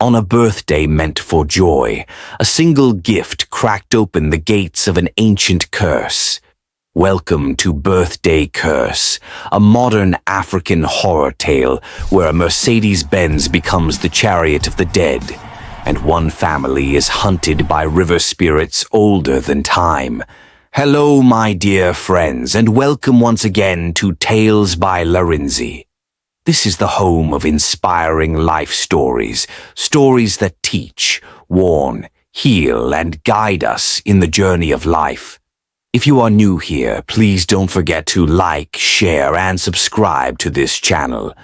On a birthday meant for joy, a single gift cracked open the gates of an ancient curse. Welcome to Birthday Curse, a modern African horror tale where a Mercedes-Benz becomes the chariot of the dead, and one family is hunted by river spirits older than time. Hello, my dear friends, and welcome once again to Tales by Larinzy. This is the home of inspiring life stories, stories that teach, warn, heal, and guide us in the journey of life. If you are new here, please don't forget to like, share, and subscribe to this channel.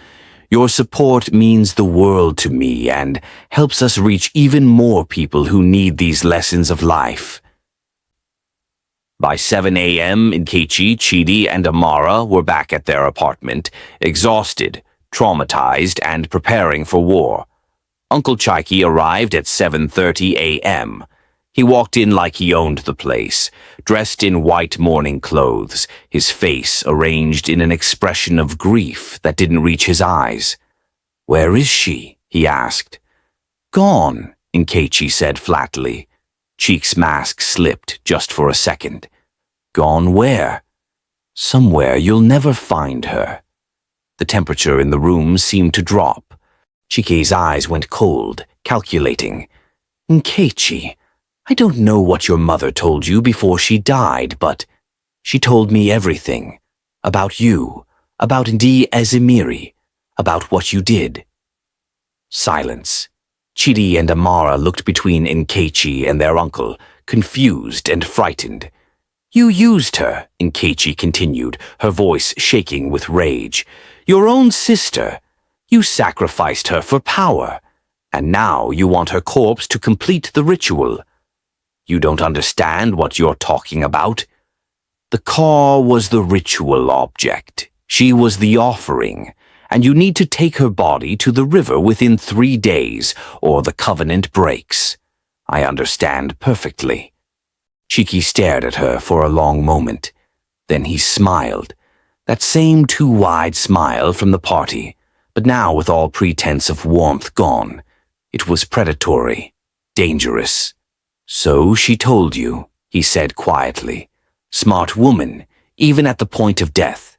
Your support means the world to me and helps us reach even more people who need these lessons of life. By 7 a.m., Nkechi, Chidi, and Amara were back at their apartment, exhausted, traumatized, and preparing for war. Uncle Chaiki arrived at 7:30 a.m. He walked in like he owned the place, dressed in white mourning clothes, his face arranged in an expression of grief that didn't reach his eyes. "Where is she?" he asked. "Gone," Nkechi said flatly. Cheek's mask slipped just for a second. "Gone where?" "Somewhere you'll never find her." The temperature in the room seemed to drop. Chike's eyes went cold, calculating. "Nkechi, I don't know what your mother told you before she died, but she told me everything. About you, about Ndi Ezimiri, about what you did." Silence. Chidi and Amara looked between Nkechi and their uncle, confused and frightened. "You used her," Nkechi continued, her voice shaking with rage. "Your own sister. You sacrificed her for power, and now you want her corpse to complete the ritual. You don't understand what you're talking about. The car was the ritual object. She was the offering, and you need to take her body to the river within 3 days, or the covenant breaks. I understand perfectly." Chiki stared at her for a long moment. Then he smiled, that same too wide smile from the party, but now with all pretense of warmth gone. It was predatory, dangerous. "So she told you," he said quietly. "Smart woman, even at the point of death.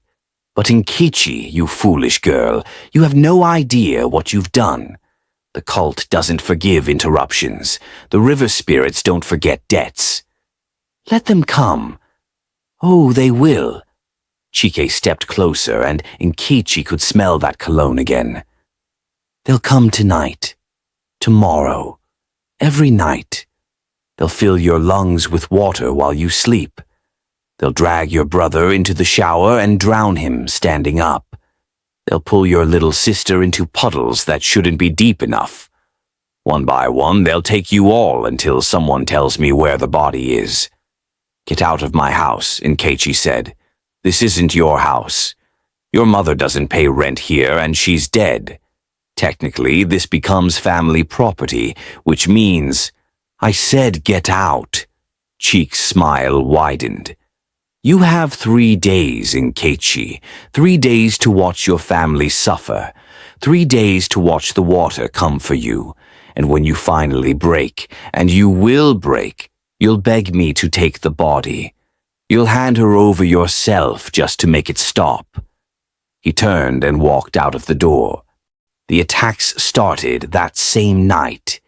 But Nkechi, you foolish girl, you have no idea what you've done. The cult doesn't forgive interruptions. The river spirits don't forget debts. Let them come." "Oh, they will." Chike stepped closer, and Nkechi could smell that cologne again. "They'll come tonight, tomorrow, every night. They'll fill your lungs with water while you sleep. They'll drag your brother into the shower and drown him standing up. They'll pull your little sister into puddles that shouldn't be deep enough. One by one, they'll take you all until someone tells me where the body is." "Get out of my house," Nkechi said. "This isn't your house. Your mother doesn't pay rent here and she's dead. Technically, this becomes family property, which means—" "I said get out." Cheek's smile widened. "You have 3 days, Nkechi. 3 days to watch your family suffer. 3 days to watch the water come for you. And when you finally break, and you will break, you'll beg me to take the body. You'll hand her over yourself just to make it stop." He turned and walked out of the door. The attacks started that same night.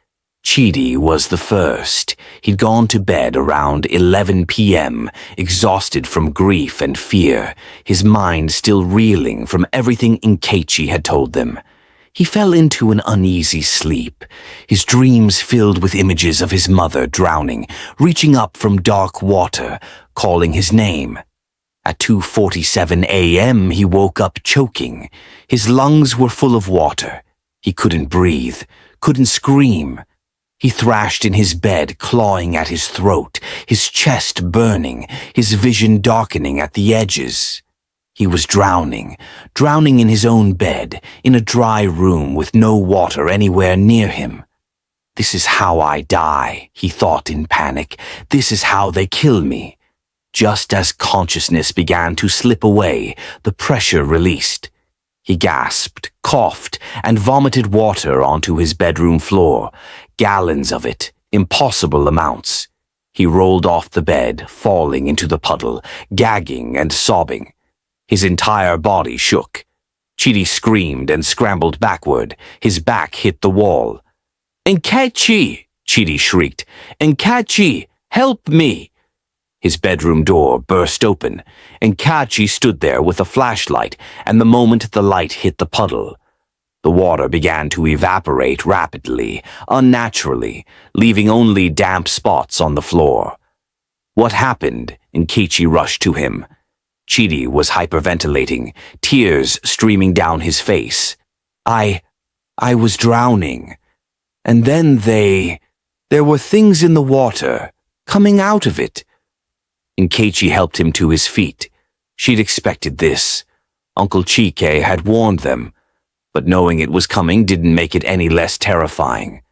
Chidi was the first. He'd gone to bed around 11 p.m., exhausted from grief and fear, his mind still reeling from everything Nkechi had told them. He fell into an uneasy sleep, his dreams filled with images of his mother drowning, reaching up from dark water, calling his name. At 2:47 a.m. he woke up choking. His lungs were full of water. He couldn't breathe, couldn't scream. He thrashed in his bed, clawing at his throat, his chest burning, his vision darkening at the edges. He was drowning in his own bed, in a dry room with no water anywhere near him. "This is how I die," he thought in panic. "This is how they kill me." Just as consciousness began to slip away, the pressure released. He gasped, coughed, and vomited water onto his bedroom floor, gallons of it, impossible amounts. He rolled off the bed, falling into the puddle, gagging and sobbing. His entire body shook. Chidi screamed and scrambled backward. His back hit the wall. "Nkechi!" Chidi shrieked. "Nkechi, help me!" His bedroom door burst open. Nkechi stood there with a flashlight, and the moment the light hit the puddle, the water began to evaporate rapidly, unnaturally, leaving only damp spots on the floor. "What happened?" Nkechi rushed to him. Chidi was hyperventilating, tears streaming down his face. I was drowning. And then there were things in the water, coming out of it." Nkechi helped him to his feet. She'd expected this. Uncle Chike had warned them, but knowing it was coming didn't make it any less terrifying.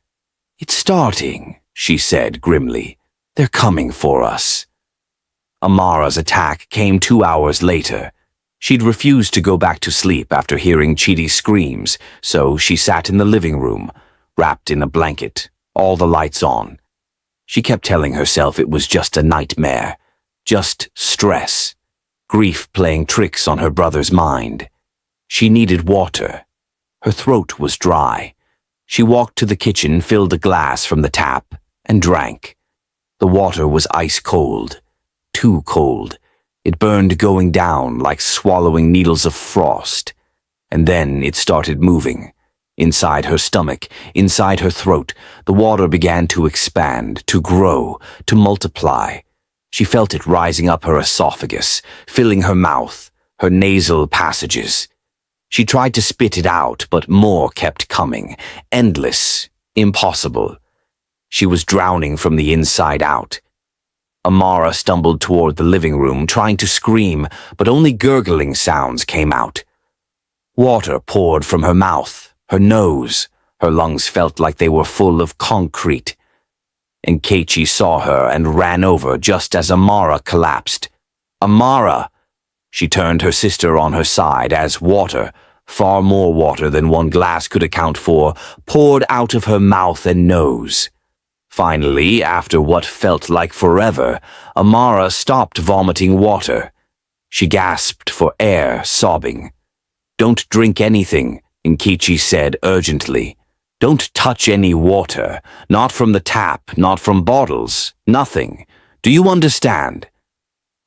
"It's starting," she said grimly. "They're coming for us." Amara's attack came 2 hours later. She'd refused to go back to sleep after hearing Chidi's screams, so she sat in the living room, wrapped in a blanket, all the lights on. She kept telling herself it was just a nightmare, just stress, grief playing tricks on her brother's mind. She needed water. Her throat was dry. She walked to the kitchen, filled a glass from the tap, and drank. The water was ice cold. Too cold. It burned going down like swallowing needles of frost. And then it started moving. Inside her stomach, inside her throat, the water began to expand, to grow, to multiply. She felt it rising up her esophagus, filling her mouth, her nasal passages. She tried to spit it out, but more kept coming. Endless, impossible. She was drowning from the inside out. Amara stumbled toward the living room, trying to scream, but only gurgling sounds came out. Water poured from her mouth, her nose. Her lungs felt like they were full of concrete. Nkechi saw her and ran over just as Amara collapsed. "Amara!" She turned her sister on her side as water, far more water than one glass could account for, poured out of her mouth and nose. Finally, after what felt like forever, Amara stopped vomiting water. She gasped for air, sobbing. "Don't drink anything," Nkechi said urgently. "Don't touch any water, not from the tap, not from bottles, nothing. Do you understand?"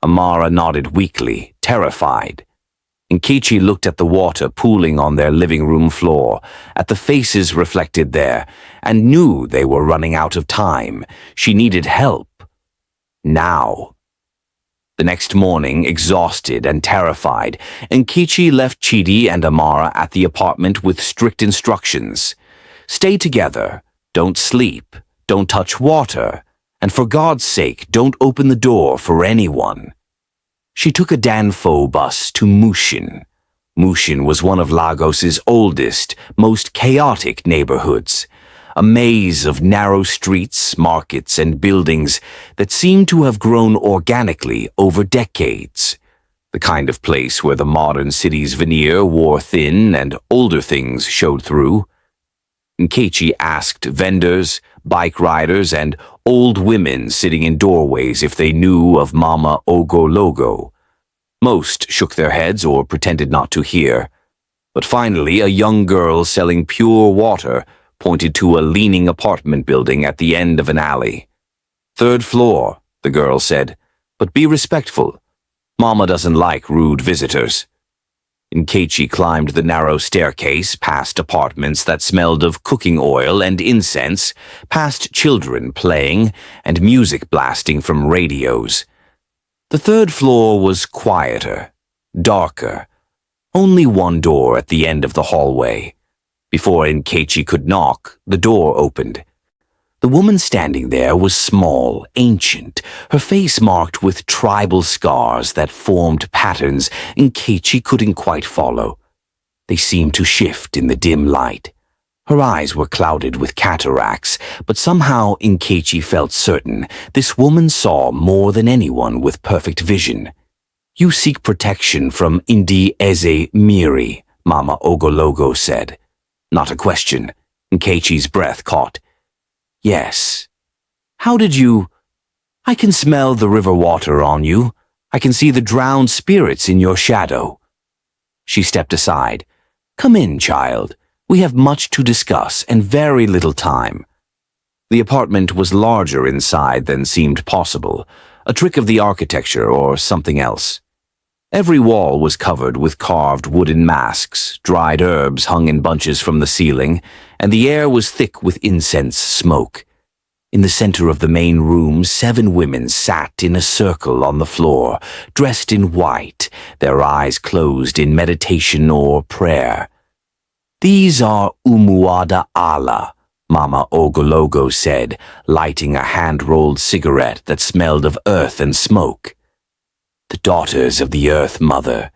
Amara nodded weakly, terrified. Nkechi looked at the water pooling on their living room floor, at the faces reflected there, and knew they were running out of time. She needed help. Now. The next morning, exhausted and terrified, Nkechi left Chidi and Amara at the apartment with strict instructions. Stay together, don't sleep, don't touch water, and for God's sake, don't open the door for anyone. She took a Danfo bus to Mushin. Mushin was one of Lagos's oldest, most chaotic neighborhoods. A maze of narrow streets, markets, and buildings that seemed to have grown organically over decades. The kind of place where the modern city's veneer wore thin and older things showed through. Nkechi asked vendors, bike riders, and old women sitting in doorways if they knew of Mama Ogologo. Most shook their heads or pretended not to hear. But finally, a young girl selling pure water pointed to a leaning apartment building at the end of an alley. "Third floor," the girl said, "but be respectful. Mama doesn't like rude visitors." Nkechi climbed the narrow staircase, past apartments that smelled of cooking oil and incense, past children playing and music blasting from radios. The third floor was quieter, darker. Only one door at the end of the hallway. Before Nkechi could knock, the door opened. The woman standing there was small, ancient, her face marked with tribal scars that formed patterns Nkechi couldn't quite follow. They seemed to shift in the dim light. Her eyes were clouded with cataracts, but somehow Nkechi felt certain this woman saw more than anyone with perfect vision. "You seek protection from Ndi Eze Miri," Mama Ogologo said. Not a question. Nkechi's breath caught. Yes. How did you... I can smell the river water on you. I can see the drowned spirits in your shadow. She stepped aside. Come in, child. We have much to discuss and very little time. The apartment was larger inside than seemed possible, a trick of the architecture or something else. Every wall was covered with carved wooden masks, dried herbs hung in bunches from the ceiling, and the air was thick with incense smoke. In the center of the main room, 7 women sat in a circle on the floor, dressed in white, their eyes closed in meditation or prayer. These are Umuada Allah, Mama Ogologo said, lighting a hand-rolled cigarette that smelled of earth and smoke. The daughters of the Earth Mother.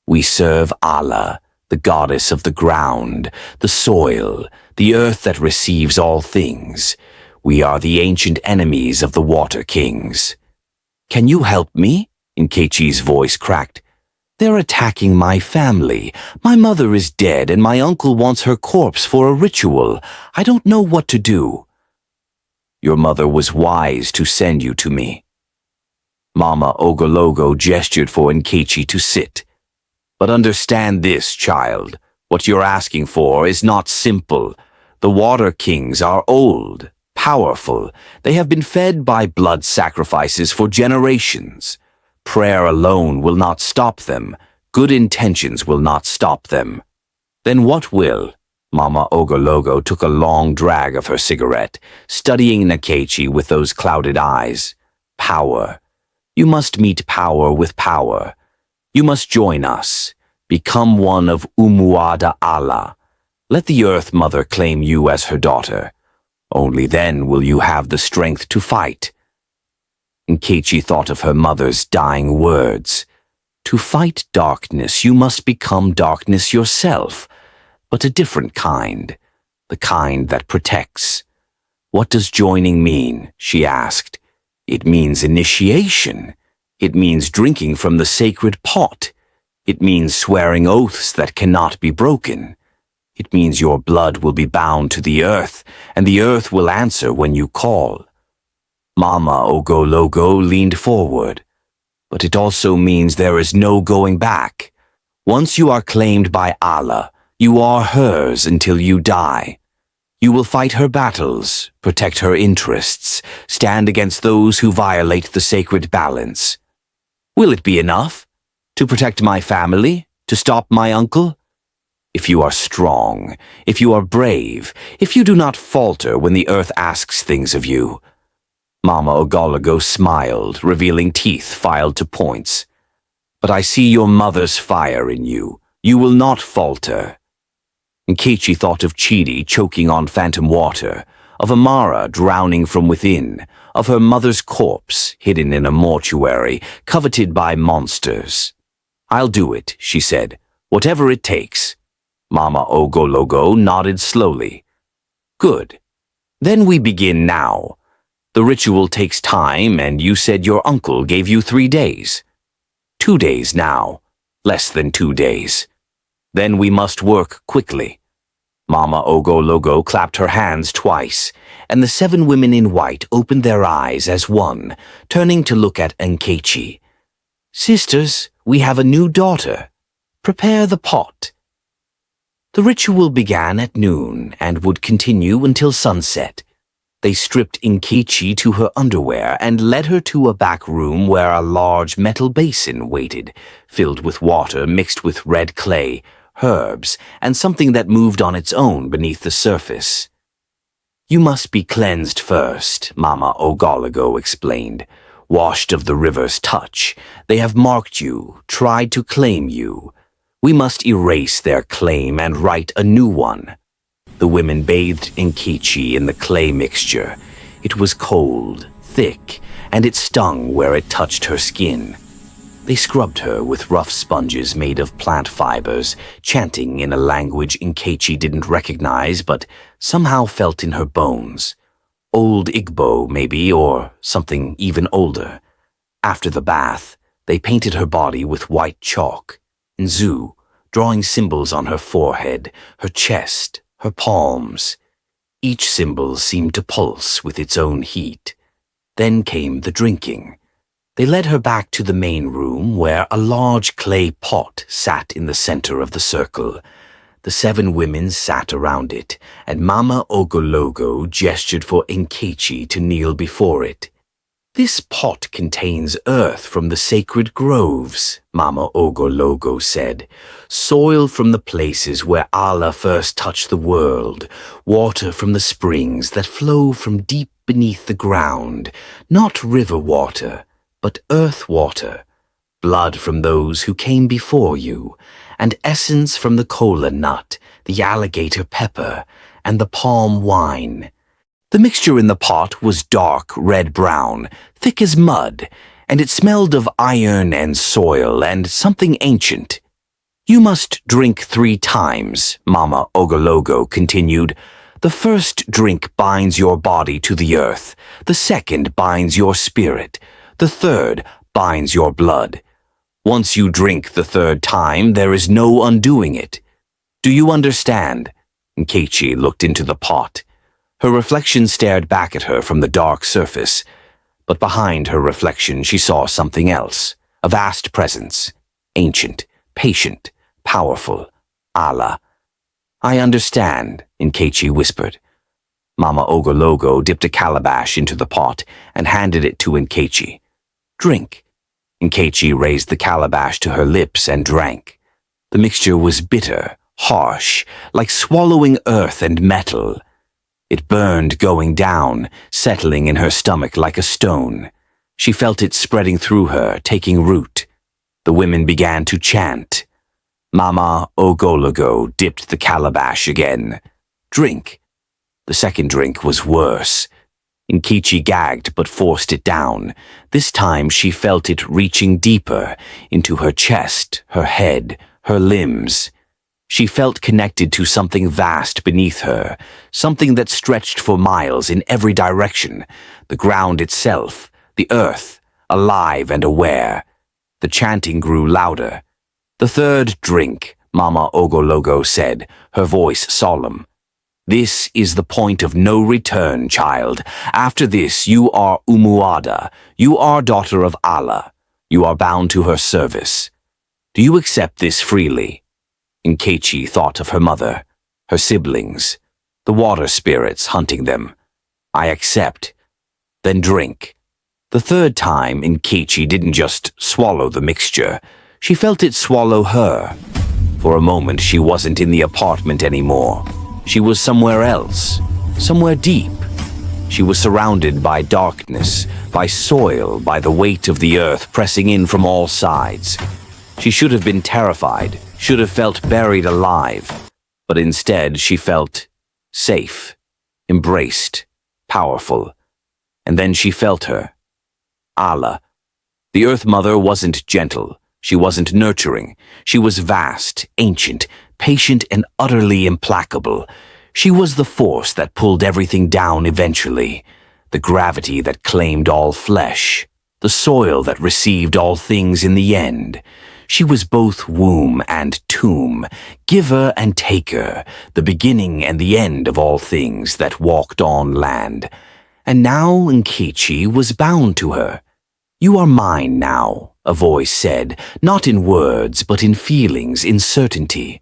We serve Allah, the goddess of the ground, the soil, the earth that receives all things. We are the ancient enemies of the Water Kings. Can you help me? Nkechi's voice cracked. They're attacking my family. My mother is dead and my uncle wants her corpse for a ritual. I don't know what to do. Your mother was wise to send you to me. Mama Ogologo gestured for Nkechi to sit. But understand this, child. What you're asking for is not simple. The Water Kings are old, powerful. They have been fed by blood sacrifices for generations. Prayer alone will not stop them. Good intentions will not stop them. Then what will? Mama Ogologo took a long drag of her cigarette, studying Nkechi with those clouded eyes. Power. You must meet power with power. You must join us. Become one of Umuada Allah. Let the Earth Mother claim you as her daughter. Only then will you have the strength to fight. Nkechi thought of her mother's dying words. To fight darkness, you must become darkness yourself, but a different kind, the kind that protects. What does joining mean? She asked. It means initiation. It means drinking from the sacred pot. It means swearing oaths that cannot be broken. It means your blood will be bound to the earth, and the earth will answer when you call. Mama Ogologo leaned forward. But it also means there is no going back. Once you are claimed by Allah, you are hers until you die. You will fight her battles, protect her interests, stand against those who violate the sacred balance. Will it be enough? To protect my family? To stop my uncle? If you are strong, if you are brave, if you do not falter when the earth asks things of you. Mama Ogologo smiled, revealing teeth filed to points. But I see your mother's fire in you. You will not falter. Nkechi thought of Chidi choking on phantom water, of Amara drowning from within, of her mother's corpse hidden in a mortuary, coveted by monsters. I'll do it, she said, whatever it takes. Mama Ogologo nodded slowly. Good. Then we begin now. The ritual takes time, and you said your uncle gave you 3 days. 2 days now. Less than 2 days. Then we must work quickly. Mama Ogologo clapped her hands twice, and the 7 women in white opened their eyes as one, turning to look at Nkechi. Sisters, we have a new daughter. Prepare the pot. The ritual began at noon and would continue until sunset. They stripped Nkechi to her underwear and led her to a back room where a large metal basin waited, filled with water mixed with red clay, herbs, and something that moved on its own beneath the surface. You must be cleansed first, Mama Ogologo explained. Washed of the river's touch, they have marked you, tried to claim you. We must erase their claim and write a new one. The women bathed Nkechi in the clay mixture. It was cold, thick, and it stung where it touched her skin. They scrubbed her with rough sponges made of plant fibers, chanting in a language Nkechi didn't recognize but somehow felt in her bones. Old Igbo, maybe, or something even older. After the bath, they painted her body with white chalk. Nzu, drawing symbols on her forehead, her chest, her palms. Each symbol seemed to pulse with its own heat. Then came the drinking. They led her back to the main room where a large clay pot sat in the center of the circle. The 7 women sat around it, and Mama Ogologo gestured for Nkechi to kneel before it. "This pot contains earth from the sacred groves," Mama Ogologo said. "Soil from the places where Allah first touched the world, water from the springs that flow from deep beneath the ground, not river water, but earth water, blood from those who came before you, and essence from the cola nut, the alligator pepper, and the palm wine." The mixture in the pot was dark red-brown, thick as mud, and it smelled of iron and soil and something ancient. "You must drink 3 times," Mama Ogologo continued. "The first drink binds your body to the earth, the second binds your spirit, the third binds your blood. Once you drink the 3rd time, there is no undoing it. Do you understand?" Nkechi looked into the pot. Her reflection stared back at her from the dark surface, but behind her reflection she saw something else, a vast presence, ancient, patient, powerful, Allah. "I understand," Nkechi whispered. Mama Ogologo dipped a calabash into the pot and handed it to Nkechi. "Drink." Nkechi raised the calabash to her lips and drank. The mixture was bitter, harsh, like swallowing earth and metal. It burned going down, settling in her stomach like a stone. She felt it spreading through her, taking root. The women began to chant. Mama Ogologo dipped the calabash again. "Drink." The second drink was worse. Nkechi gagged but forced it down. This time she felt it reaching deeper, into her chest, her head, her limbs. She felt connected to something vast beneath her, something that stretched for miles in every direction, the ground itself, the earth, alive and aware. The chanting grew louder. "The 3rd drink," Mama Ogologo said, her voice solemn. "This is the point of no return, child. After this, you are Umuada. You are daughter of Allah. You are bound to her service. Do you accept this freely?" Nkechi thought of her mother, her siblings, the water spirits hunting them. "I accept." "Then drink." The 3rd time, Nkechi didn't just swallow the mixture. She felt it swallow her. For a moment, she wasn't in the apartment anymore. She was somewhere else, somewhere deep. She was surrounded by darkness, by soil, by the weight of the earth pressing in from all sides. She should have been terrified, should have felt buried alive, but instead she felt safe, embraced, powerful. And then she felt her. Allah. The Earth Mother wasn't gentle. She wasn't nurturing. She was vast, ancient, patient, and utterly implacable. She was the force that pulled everything down eventually, the gravity that claimed all flesh, the soil that received all things in the end. She was both womb and tomb, giver and taker, the beginning and the end of all things that walked on land. And now Nkechi was bound to her. "You are mine now," a voice said, not in words, but in feelings, in certainty.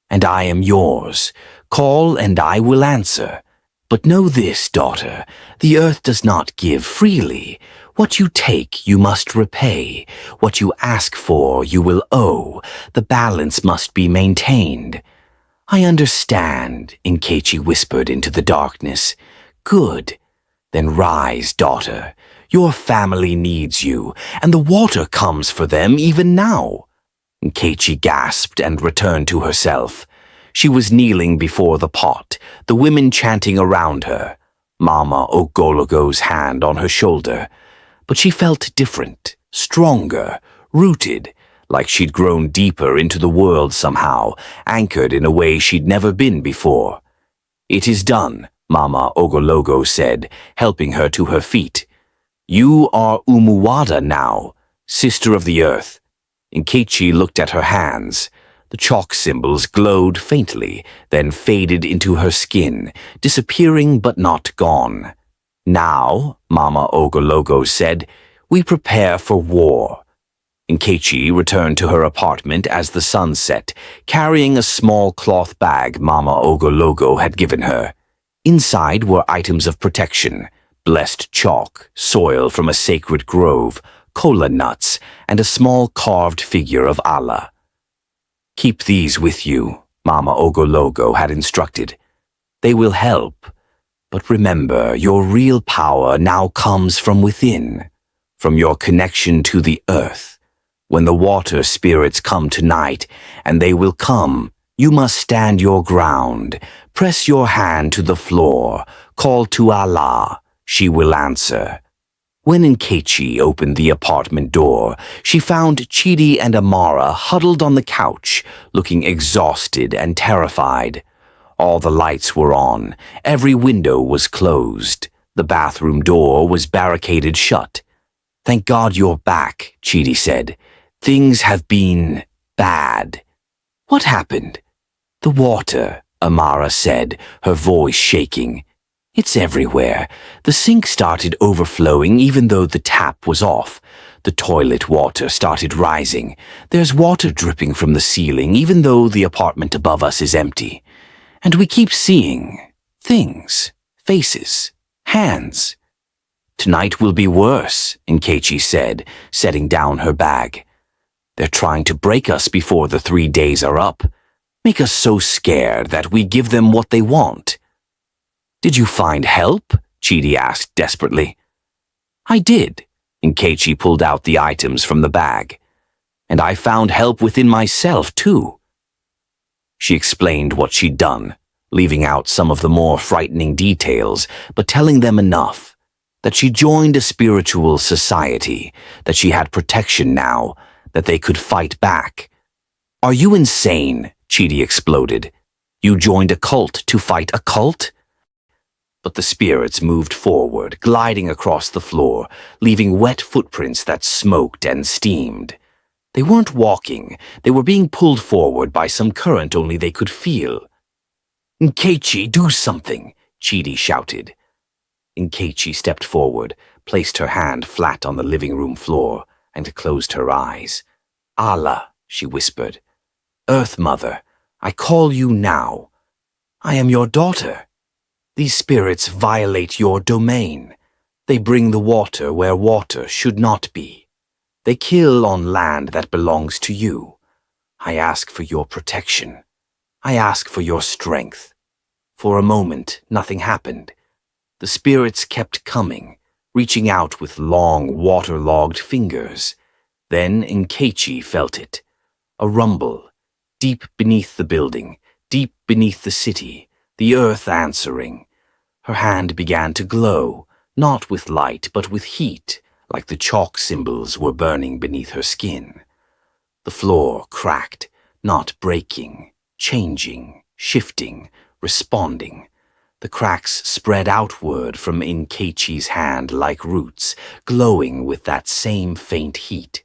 "And I am yours. Call and I will answer. But know this, daughter, the earth does not give freely. What you take, you must repay. What you ask for, you will owe. The balance must be maintained." "I understand," Nkechi whispered into the darkness. "Good. Then rise, daughter. Your family needs you, and the water comes for them even now." Nkechi gasped and returned to herself. She was kneeling before the pot, the women chanting around her, Mama Ogologo's hand on her shoulder. But she felt different, stronger, rooted, like she'd grown deeper into the world somehow, anchored in a way she'd never been before. "It is done," Mama Ogologo said, helping her to her feet. "You are Umuwada now, sister of the earth." Nkechi looked at her hands. The The chalk symbols glowed faintly, then faded into her skin, disappearing but not gone. Now, Mama Ogologo said, we prepare for war. Nkechi returned to her apartment as the sun set, carrying a small cloth bag Mama Ogologo had given her. Inside were items of protection, blessed chalk, soil from a sacred grove, kola nuts, and a small carved figure of Allah. Keep these with you, Mama Ogologo had instructed. They will help. But remember, your real power now comes from within, from your connection to the earth. When the water spirits come tonight, and they will come, you must stand your ground, press your hand to the floor, call to Allah. She will answer. When Nkechi opened the apartment door, she found Chidi and Amara huddled on the couch, looking exhausted and terrified. All the lights were on, every window was closed, the bathroom door was barricaded shut. Thank God you're back, Chidi said. Things have been bad. What happened? The water, Amara said, her voice shaking. It's everywhere. The sink started overflowing even though the tap was off. The toilet water started rising. There's water dripping from the ceiling even though the apartment above us is empty. And we keep seeing things, faces, hands. Tonight will be worse, Nkechi said, setting down her bag. They're trying to break us before the 3 days are up. Make us so scared that we give them what they want. Did you find help? Chidi asked desperately. I did. Nkechi pulled out the items from the bag. And I found help within myself, too. She explained what she'd done, leaving out some of the more frightening details, but telling them enough. That she joined a spiritual society, that she had protection now, that they could fight back. Are you insane? Chidi exploded. You joined a cult to fight a cult? But the spirits moved forward, gliding across the floor, leaving wet footprints that smoked and steamed. They weren't walking, they were being pulled forward by some current only they could feel. Nkechi, do something, Chidi shouted. Nkechi stepped forward, placed her hand flat on the living room floor, and closed her eyes. Allah, she whispered. Earth Mother, I call you now. I am your daughter. These spirits violate your domain. They bring the water where water should not be. They kill on land that belongs to you. I ask for your protection. I ask for your strength. For a moment, nothing happened. The spirits kept coming, reaching out with long, waterlogged fingers. Then Nkechi felt it. A rumble, deep beneath the building, deep beneath the city, the earth answering. Her hand began to glow, not with light but with heat, like the chalk symbols were burning beneath her skin. The floor cracked, not breaking, changing, shifting, responding. The cracks spread outward from Nkechi's hand like roots, glowing with that same faint heat.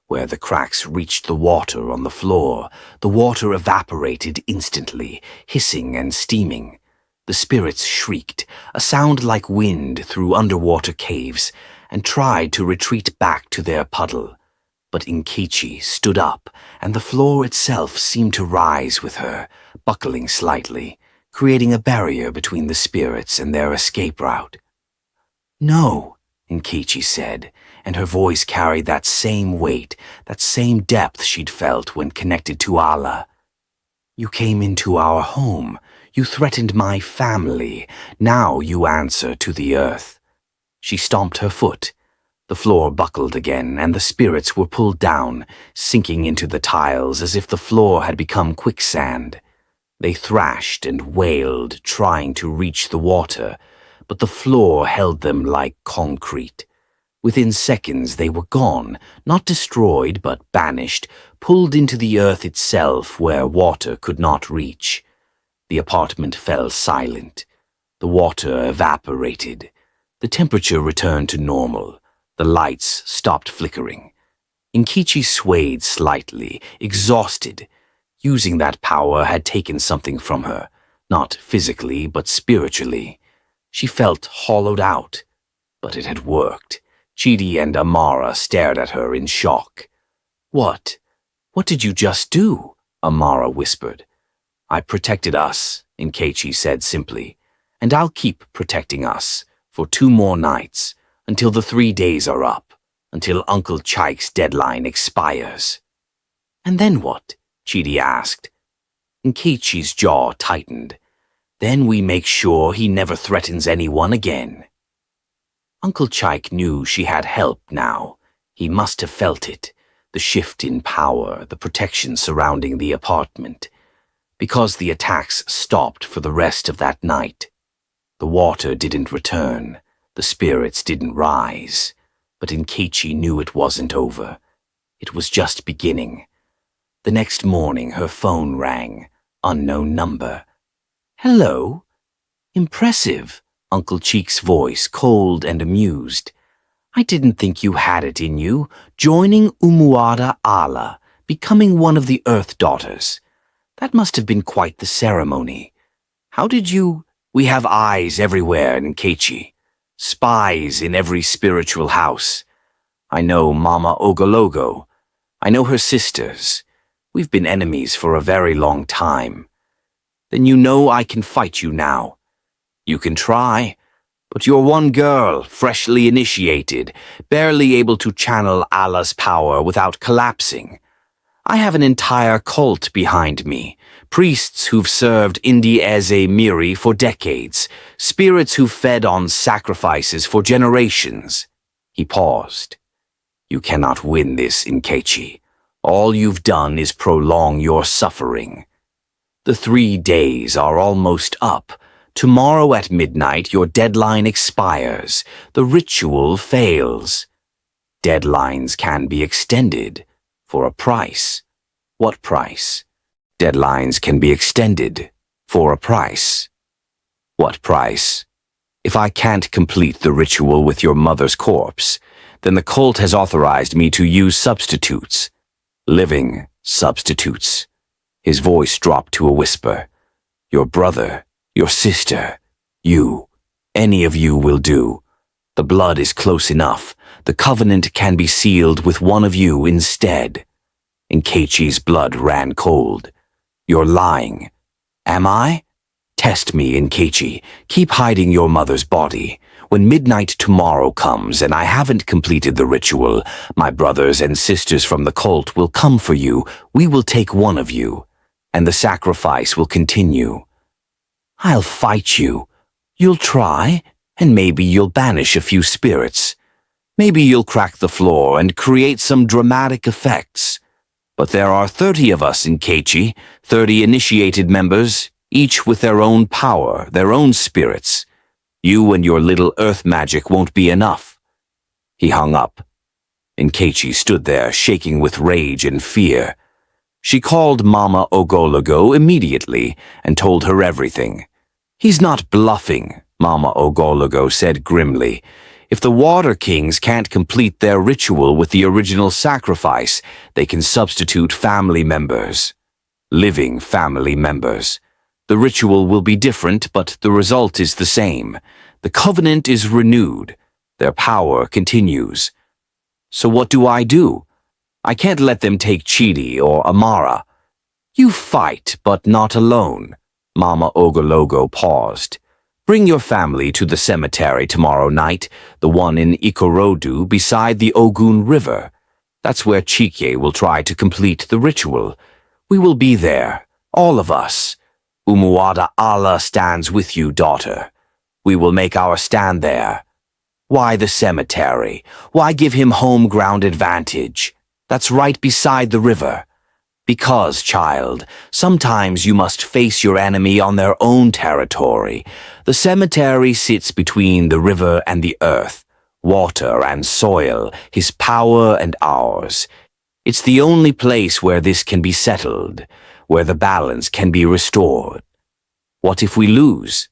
Where the cracks reached the water on the floor, the water evaporated instantly, hissing and steaming. The spirits shrieked, a sound like wind through underwater caves, and tried to retreat back to their puddle. But Nkechi stood up, and the floor itself seemed to rise with her, buckling slightly, creating a barrier between the spirits and their escape route. No, Nkechi said, and her voice carried that same weight, that same depth she'd felt when connected to Allah. You came into our home. You threatened my family. Now you answer to the earth. She stomped her foot. The floor buckled again, and the spirits were pulled down, sinking into the tiles as if the floor had become quicksand. They thrashed and wailed, trying to reach the water, but the floor held them like concrete. Within seconds they were gone, not destroyed but banished, pulled into the earth itself where water could not reach. The apartment fell silent. The water evaporated. The temperature returned to normal. The lights stopped flickering. Nkechi swayed slightly, exhausted. Using that power had taken something from her, not physically but spiritually. She felt hollowed out, but it had worked. Chidi and Amara stared at her in shock. What? What did you just do? Amara whispered. I protected us, Nkechi said simply, and I'll keep protecting us for 2 more nights, until the 3 days are up, until Uncle Chike's deadline expires. And then what? Chidi asked. Nkechi's jaw tightened. Then we make sure he never threatens anyone again. Uncle Chike knew she had help now. He must have felt it, the shift in power, the protection surrounding the apartment. Because the attacks stopped for the rest of that night. The water didn't return, the spirits didn't rise, but Nkechi knew it wasn't over. It was just beginning. The next morning her phone rang, unknown number. Hello? Impressive, Uncle Cheek's voice, cold and amused. I didn't think you had it in you, joining Umuada Ala, becoming one of the Earth Daughters. That must have been quite the ceremony. How did you... We have eyes everywhere, Nkechi. Spies in every spiritual house. I know Mama Ogologo. I know her sisters. We've been enemies for a very long time. Then you know I can fight you now. You can try, but you're one girl, freshly initiated, barely able to channel Allah's power without collapsing. I have an entire cult behind me, priests who've served Indi Eze Miri for decades, spirits who've fed on sacrifices for generations. He paused. You cannot win this, Nkechi. All you've done is prolong your suffering. The 3 days are almost up. Tomorrow at midnight your deadline expires. The ritual fails. Deadlines can be extended. For a price. What price? Deadlines can be extended. For a price. What price? If I can't complete the ritual with your mother's corpse, then the cult has authorized me to use substitutes. Living substitutes. His voice dropped to a whisper. Your brother, your sister, you, any of you will do. The blood is close enough. The covenant can be sealed with one of you instead. Nkechi's blood ran cold. You're lying. Am I? Test me, Nkechi. Keep hiding your mother's body. When midnight tomorrow comes and I haven't completed the ritual, my brothers and sisters from the cult will come for you. We will take one of you, and the sacrifice will continue. I'll fight you. You'll try, and maybe you'll banish a few spirits. Maybe you'll crack the floor and create some dramatic effects. But there are 30 of us in Nkechi, 30 initiated members, each with their own power, their own spirits. You and your little earth magic won't be enough. He hung up. Nkechi stood there, shaking with rage and fear. She called Mama Ogologo immediately and told her everything. He's not bluffing, Mama Ogologo said grimly. If the Water Kings can't complete their ritual with the original sacrifice, they can substitute family members. Living family members. The ritual will be different, but the result is the same. The covenant is renewed. Their power continues. So what do? I can't let them take Chidi or Amara. You fight, but not alone. Mama Ogologo paused. Bring your family to the cemetery tomorrow night, the one in Ikorodu beside the Ogun River. That's where Chike will try to complete the ritual. We will be there, all of us. Umuada Allah stands with you, daughter. We will make our stand there. Why the cemetery? Why give him home ground advantage? That's right beside the river. Because, child, sometimes you must face your enemy on their own territory. The cemetery sits between the river and the earth, water and soil, his power and ours. It's the only place where this can be settled, where the balance can be restored. What if we lose?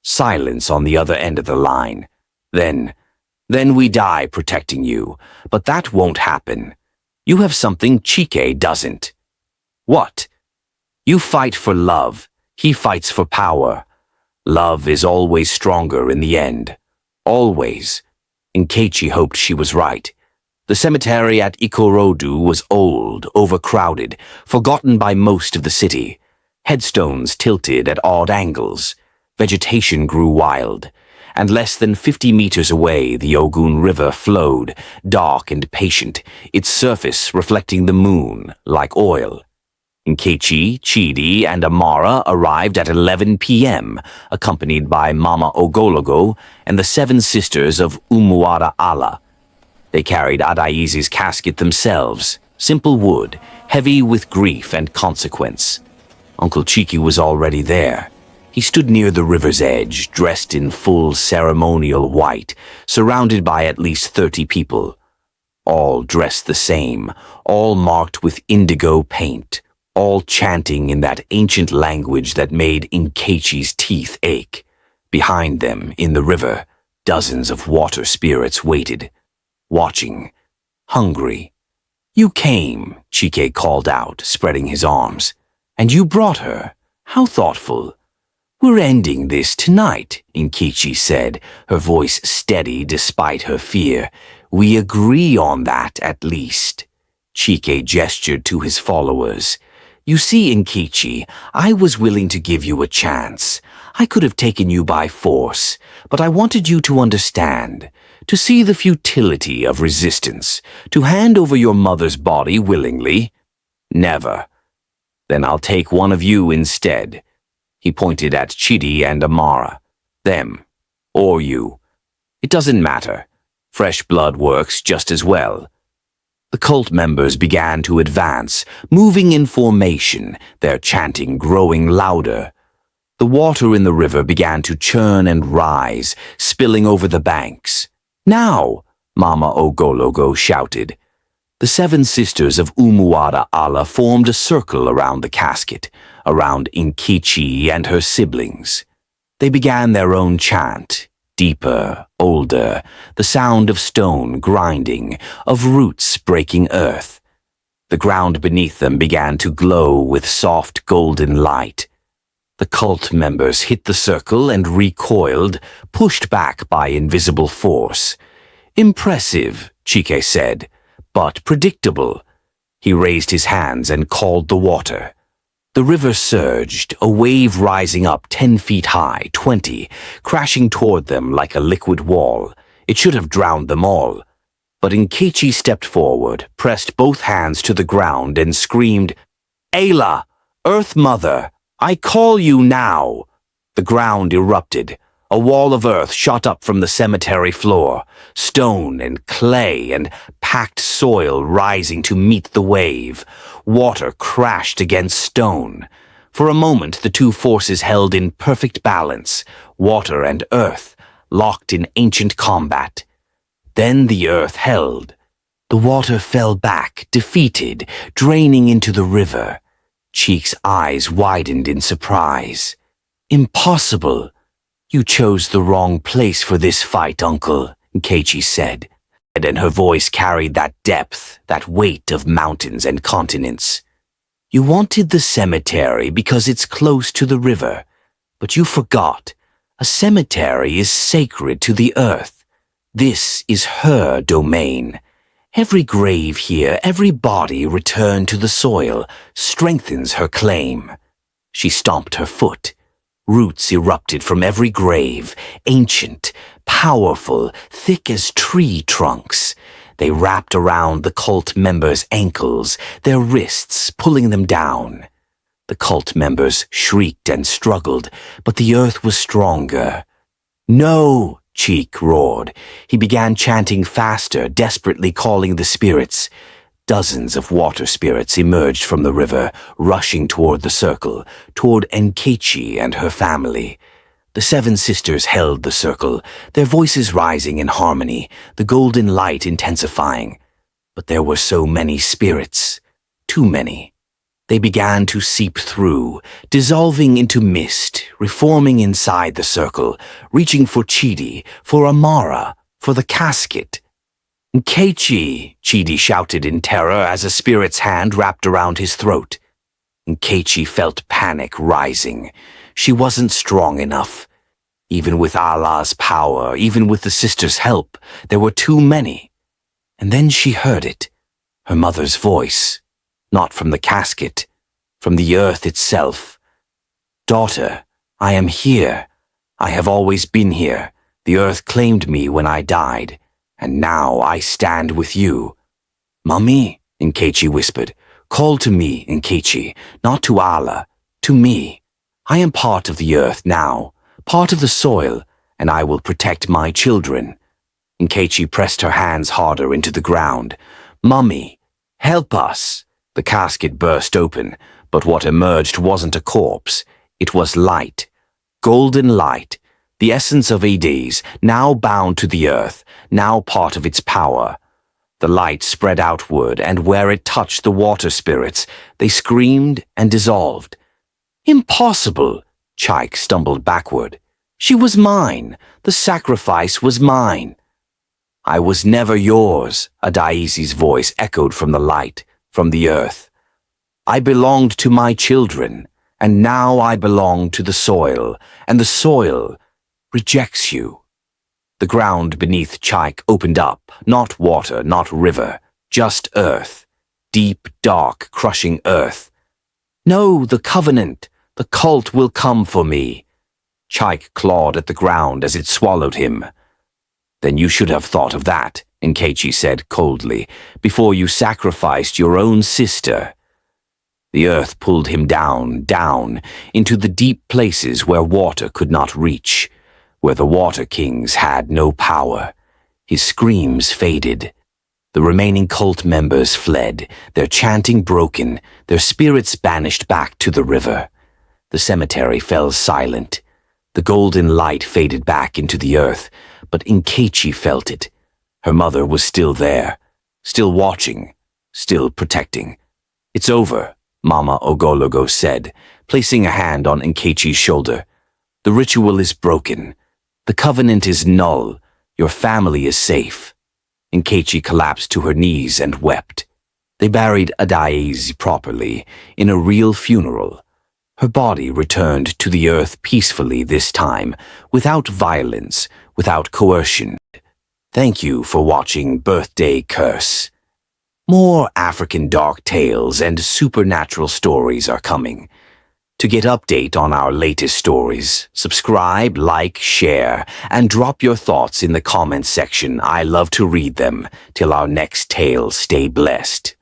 Silence on the other end of the line. Then we die protecting you, but that won't happen. You have something Chike doesn't. What? You fight for love. He fights for power. Love is always stronger in the end. Always. Nkechi hoped she was right. The cemetery at Ikorodu was old, overcrowded, forgotten by most of the city. Headstones tilted at odd angles. Vegetation grew wild. And less than 50 meters away, the Ogun River flowed, dark and patient, its surface reflecting the moon like oil. Nkechi, Chidi, and Amara arrived at 11 p.m., accompanied by Mama Ogologo and the 7 sisters of Umuada Allah. They carried Adaizi's casket themselves, simple wood, heavy with grief and consequence. Uncle Chiki was already there. He stood near the river's edge, dressed in full ceremonial white, surrounded by at least 30 people. All dressed the same, all marked with indigo paint, all chanting in that ancient language that made Nkechi's teeth ache. Behind them, in the river, dozens of water spirits waited, watching, hungry. "You came," Chike called out, spreading his arms. "And you brought her. How thoughtful." "We're ending this tonight," Nkechi said, her voice steady despite her fear. "We agree on that, at least." Chike gestured to his followers. "You see, Nkechi, I was willing to give you a chance. I could have taken you by force, but I wanted you to understand, to see the futility of resistance, to hand over your mother's body willingly. Never. Then I'll take one of you instead." He pointed at Chidi and Amara. "Them. Or you. It doesn't matter. Fresh blood works just as well." The cult members began to advance, moving in formation, their chanting growing louder. The water in the river began to churn and rise, spilling over the banks. "Now!" Mama Ogologo shouted. The 7 sisters of Umuada Allah formed a circle around the casket, around Nkechi and her siblings. They began their own chant, deeper, older, the sound of stone grinding, of roots breaking earth. The ground beneath them began to glow with soft golden light. The cult members hit the circle and recoiled, pushed back by invisible force. "Impressive," Chike said, "but predictable." He raised his hands and called the water. The river surged, a wave rising up 10 feet high, 20, crashing toward them like a liquid wall. It should have drowned them all. But Nkechi stepped forward, pressed both hands to the ground, and screamed, "Ayla, Earth Mother, I call you now!" The ground erupted. A wall of earth shot up from the cemetery floor, stone and clay and packed soil rising to meet the wave. Water crashed against stone. For a moment, the two forces held in perfect balance, water and earth, locked in ancient combat. Then the earth held. The water fell back, defeated, draining into the river. Cheek's eyes widened in surprise. "Impossible! You chose the wrong place for this fight, Uncle," Nkechi said, and her voice carried that depth, that weight of mountains and continents. "You wanted the cemetery because it's close to the river, but you forgot. A cemetery is sacred to the earth. This is her domain. Every grave here, every body returned to the soil, strengthens her claim." She stomped her foot. Roots erupted from every grave, ancient, powerful, thick as tree trunks. They wrapped around the cult members' ankles, their wrists, pulling them down. The cult members shrieked and struggled, but the earth was stronger. "No!" Cheek roared. He began chanting faster, desperately calling the spirits. Dozens of water spirits emerged from the river, rushing toward the circle, toward Nkechi and her family. The 7 sisters held the circle, their voices rising in harmony, the golden light intensifying. But there were so many spirits, too many. They began to seep through, dissolving into mist, reforming inside the circle, reaching for Chidi, for Amara, for the casket. "Nkechi!" Chidi shouted in terror as a spirit's hand wrapped around his throat. Nkechi felt panic rising. She wasn't strong enough. Even with Allah's power, even with the sisters' help, there were too many. And then she heard it, her mother's voice, not from the casket, from the earth itself. "Daughter, I am here. I have always been here. The earth claimed me when I died, and now I stand with you." "Mummy," Nkechi whispered, "call to me, Nkechi, not to Allah, to me. I am part of the earth now, part of the soil, and I will protect my children." Nkechi pressed her hands harder into the ground. "Mummy, help us." The casket burst open, but what emerged wasn't a corpse. It was light, golden light, the essence of Hades, now bound to the earth, now part of its power. The light spread outward, and where it touched the water spirits, they screamed and dissolved. "Impossible!" Chaik stumbled backward. "She was mine. The sacrifice was mine." "I was never yours," Adaizi's voice echoed from the light, from the earth. "I belonged to my children, and now I belong to the soil, and the soil rejects you." The ground beneath Chaik opened up, not water, not river, just earth, deep, dark, crushing earth. "No, the covenant, the cult will come for me." Chaik clawed at the ground as it swallowed him. "Then you should have thought of that," Nkechi said coldly, "before you sacrificed your own sister." The earth pulled him down, down, into the deep places where water could not reach, where the water kings had no power. His screams faded. The remaining cult members fled, their chanting broken, their spirits banished back to the river. The cemetery fell silent. The golden light faded back into the earth, but Nkechi felt it. Her mother was still there, still watching, still protecting. "It's over," Mama Ogologo said, placing a hand on Nkechi's shoulder. "The ritual is broken. The covenant is null. Your family is safe." Nkechi collapsed to her knees and wept. They buried Adaizi properly, in a real funeral. Her body returned to the earth peacefully this time, without violence, without coercion. Thank you for watching Birthday Curse. More African dark tales and supernatural stories are coming. To get update on our latest stories, subscribe, like, share, and drop your thoughts in the comments section. I love to read them. Till our next tale, stay blessed.